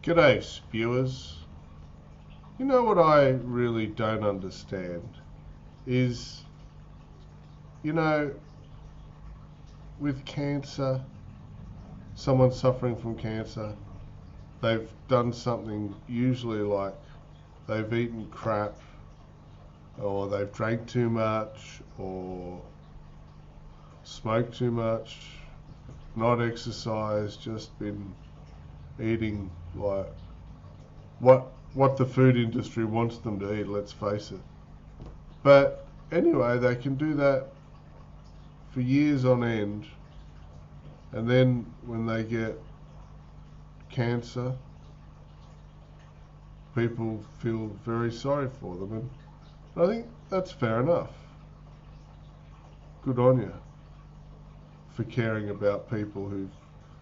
G'day, spewers. You know what I really don't understand is, with cancer, someone suffering from cancer, they've done something usually like they've eaten crap, or they've drank too much, or smoked too much, not exercised, just been eating like what the food industry wants them to eat, let's face it. But anyway, they can do that for years on end, and then when they get cancer, people feel very sorry for them, and I think that's fair enough. Good on you for caring about people who've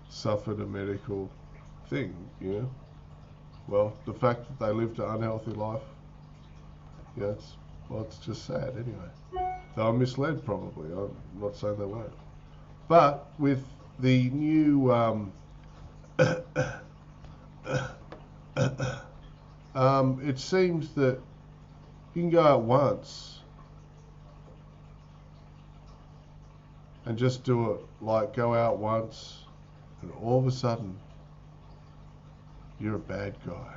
suffered a medical thing, Well, the fact that they lived an unhealthy life, it's just sad anyway. They were misled probably. I'm not saying they weren't. But with the new it seems that you can go out once and just do it, like go out once and all of a sudden you're a bad guy.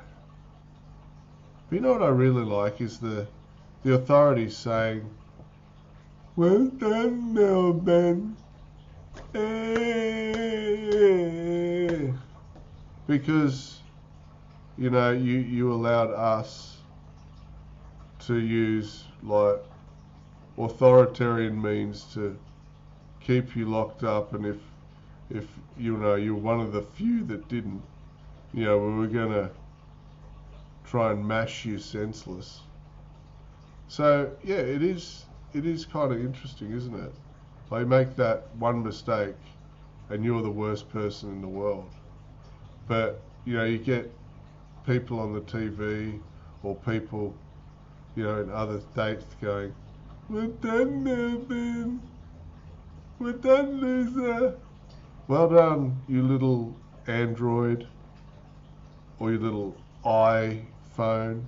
But you know what I really like is the authorities saying, well done, Melbourne. Because, you allowed us to use like authoritarian means to keep you locked up, and if you're one of the few that didn't, we were gonna try and mash you senseless. So yeah, it is kind of interesting, isn't it? Like, you make that one mistake and you're the worst person in the world. But you get people on the TV or people in other states going, "Well done, Melbourne. Well done, loser. Well done, you little Android, or your little iPhone,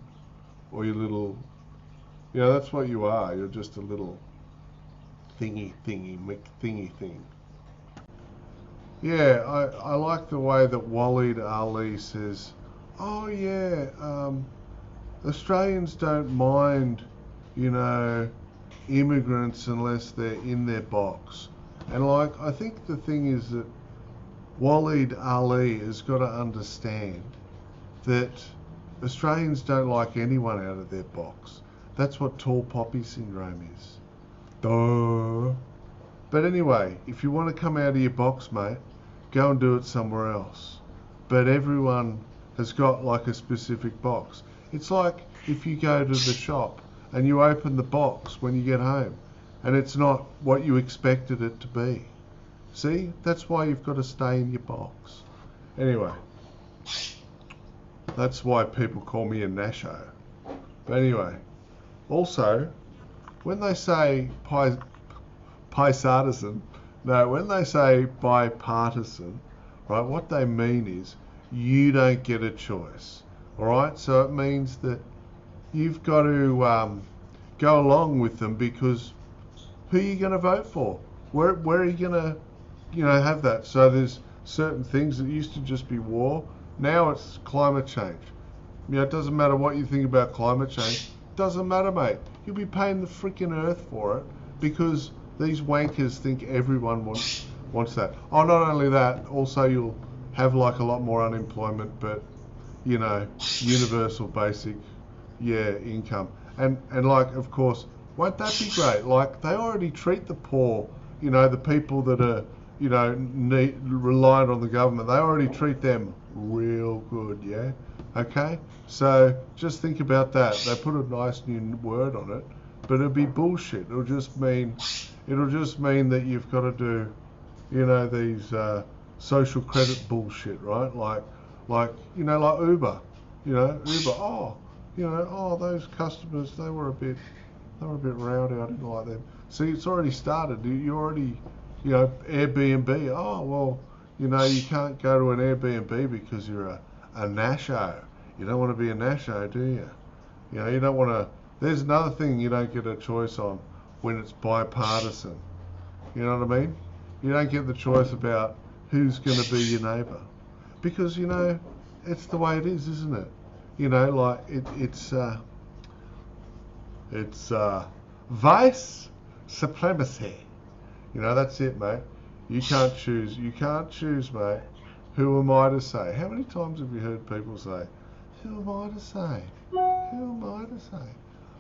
or your little, that's what you are. You're just a little thingy thing." Yeah, I like the way that Waleed Ali says, oh yeah, Australians don't mind, immigrants unless they're in their box. And I think the thing is that Waleed Ali has got to understand that Australians don't like anyone out of their box. That's what tall poppy syndrome is. Duh. But anyway, if you want to come out of your box, mate, go and do it somewhere else. But everyone has got like a specific box. It's like if you go to the shop and you open the box when you get home and it's not what you expected it to be. See, that's why you've got to stay in your box. Anyway, that's why people call me a Nasho. But anyway, also, when they say bipartisan, right, what they mean is you don't get a choice. All right, so it means that you've got to go along with them, because who are you going to vote for? Where are you going to, have that? So there's certain things that used to just be war. Now it's climate change. It doesn't matter what you think about climate change. Doesn't matter, mate. You'll be paying the freaking earth for it, because these wankers think everyone wants that. Oh, not only that, also you'll have like a lot more unemployment, but universal basic income. And like, of course, won't that be great? Like, they already treat the poor, the people that are, reliant on the government, they already treat them real good, yeah? Okay? So just think about that. They put a nice new word on it, but it'll be bullshit. It'll just mean that you've got to do, these social credit bullshit, right? Like Uber, Uber. Those customers, they were a bit rowdy. I didn't like them. See, it's already started. You already, Airbnb. Oh well, you can't go to an Airbnb because you're a nasho. You don't want to be a nasho, do you? You know, you don't want to. There's another thing you don't get a choice on when it's bipartisan. You know what I mean? You don't get the choice about who's going to be your neighbour, because, you know, it's the way it is, isn't it? You know, like it's vice supremacy. You know, that's it, mate. You can't choose. You can't choose, mate. Who am I to say? How many times have you heard people say, "Who am I to say? Who am I to say?"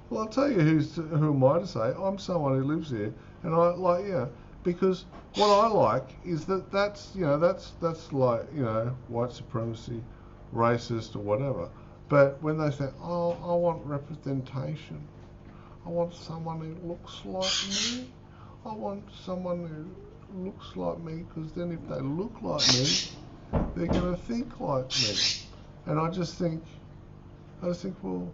Well, I'll tell you who am I to say. I'm someone who lives here, and I like, you know, because what I like is that's like, you know, white supremacy, racist or whatever. But when they say, "Oh, I want representation. I want someone who looks like me. I want someone who looks like me, because then if they look like me, they're going to think like me." And I just think, well,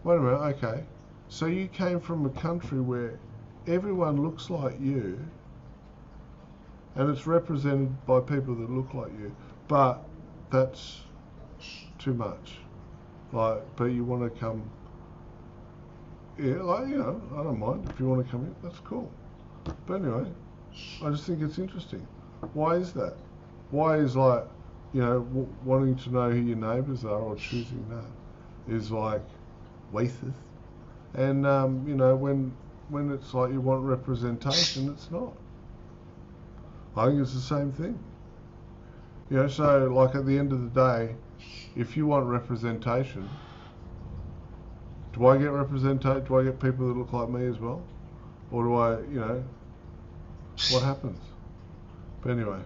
wait a minute, okay. So you came from a country where everyone looks like you, and it's represented by people that look like you, but that's too much. Like, but you want to come, yeah, like, you know, I don't mind if you want to come in, that's cool. But anyway, I just think it's interesting. Why is that? Why is, like, you know, wanting to know who your neighbours are or choosing that is like racist? And you know, when it's like you want representation, it's not. I think it's the same thing. You know, so like at the end of the day, if you want representation, do I get representation? Do I get people that look like me as well? Or do I, you know, what happens? But anyway,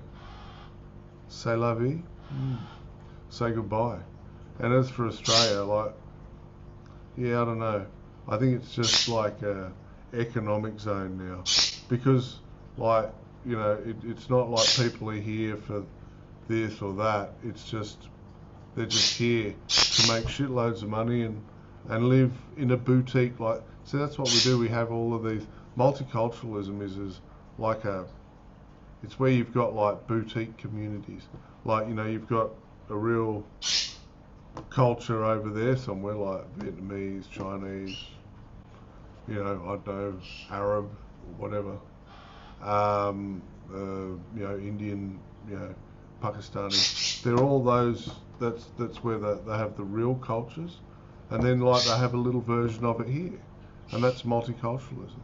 c'est la vie. Say goodbye. And as for Australia, like, yeah, I don't know. I think it's just like a economic zone now, because, like, you know, it's not like people are here for this or that. It's just, they're just here to make shitloads of money and live in a boutique. Like, so that's what we do. We have all of these. Multiculturalism is like it's where you've got like boutique communities. Like, you know, you've got a real culture over there somewhere, like Vietnamese, Chinese, you know, I don't know, Arab, whatever, you know, Indian, you know, Pakistani. They're all those. That's where they have the real cultures, and then like they have a little version of it here, and that's multiculturalism.